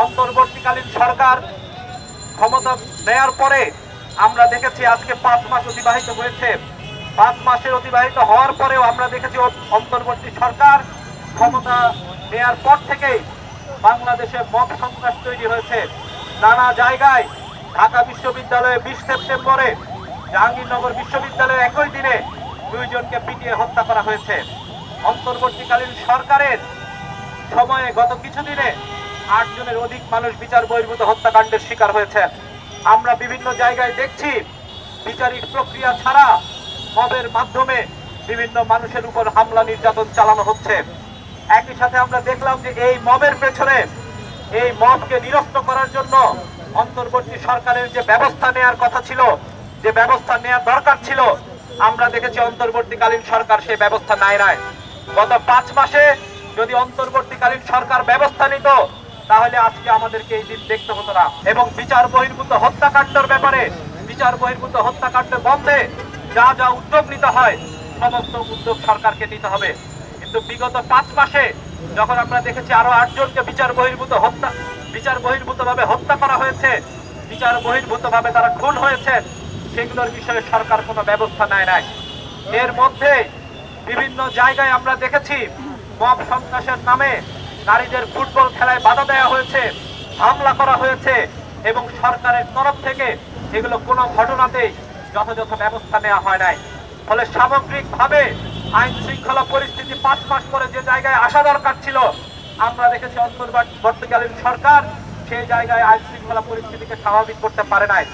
অন্তর্বর্তীকালীন সরকার ক্ষমতা নেয়ার পরে আমরা দেখেছি আজকে 5 মাস অতিবাহিত হয়েছে। 5 মাসের অতিবাহিত হওয়ার পরেও আমরা দেখেছি অন্তর্বর্তী সরকার ক্ষমতা নেয়ার পর থেকেই বাংলাদেশে মব সন্ত্রাস তৈরি হয়েছে। নানা জায়গায় ঢাকা বিশ্ববিদ্যালয়ে 20 সেপ্টেম্বরে, জাহাঙ্গীরনগর বিশ্ববিদ্যালয়ে একই দিনে 2 জনকে পিটিয়ে হত্যা করা হয়েছে। অন্তর্বর্তীকালীন সরকারের সময়ে গত কিছুদিনে 8 জনের অধিক মানুষ বিচার বহির্ভূত হত্যাকাণ্ডের শিকার হয়েছে। আমরা বিভিন্ন জায়গায় দেখছি বিচারিক প্রক্রিয়া ছাড়া মবের মাধ্যমে বিভিন্ন মানুষের উপর হামলা নির্যাতন চালানো হচ্ছে। একই সাথে আমরা দেখলাম যে এই মবের পেছনে, এই মবকে নিরস্ত করার জন্য অন্তর্বর্তী সরকারের যে ব্যবস্থা নেওয়ার কথা ছিল, যে ব্যবস্থা নেওয়ার দরকার ছিল, আমরা দেখেছি অন্তর্বর্তীকালীন সরকার সেই ব্যবস্থা নেয় নাই। গত 5 মাসে যদি অন্তর্বর্তীকালীন সরকার ব্যবস্থা নিত তাহলে আজকে আমাদেরকে এই দিন দেখতে হতো না। এবং বিচার বহির্ভূত হত্যাকাণ্ডের ব্যাপারে, বিচার বহির্ভূত হত্যাকাণ্ড বন্ধে যা যা উদ্যোগ নিতে হয় সমস্ত উদ্যোগ সরকারকে নিতে হবে। কিন্তু বিগত 5 মাসে যখন আমরা দেখেছি আরো 8 জনকে বিচার বহির্ভূতভাবে হত্যা করা হয়েছে, বিচার বহির্ভূতভাবে তারা খুন হয়েছে, সেগুলোর বিষয়ে সরকার কোনো ব্যবস্থা নেয় নাই। এর মধ্যে বিভিন্ন জায়গায় আমরা দেখেছি মব সন্ত্রাসের নামে নারীদের ফুটবল খেলায় বাধা দেওয়া হয়েছে, হামলা করা হয়েছে এবং সরকারের তরফ থেকে এগুলো কোনো ঘটনাতেই যথাযথ ব্যবস্থা নেওয়া হয় নাই। ফলে সামগ্রিকভাবে আইন শৃঙ্খলা পরিস্থিতি 5 মাস পরে যে জায়গায় আসা দরকার ছিল, আমরা দেখেছি অন্তর্বর্তীকালীন সরকার সেই জায়গায় আইন শৃঙ্খলা পরিস্থিতিকে স্বাভাবিক করতে পারে নাই।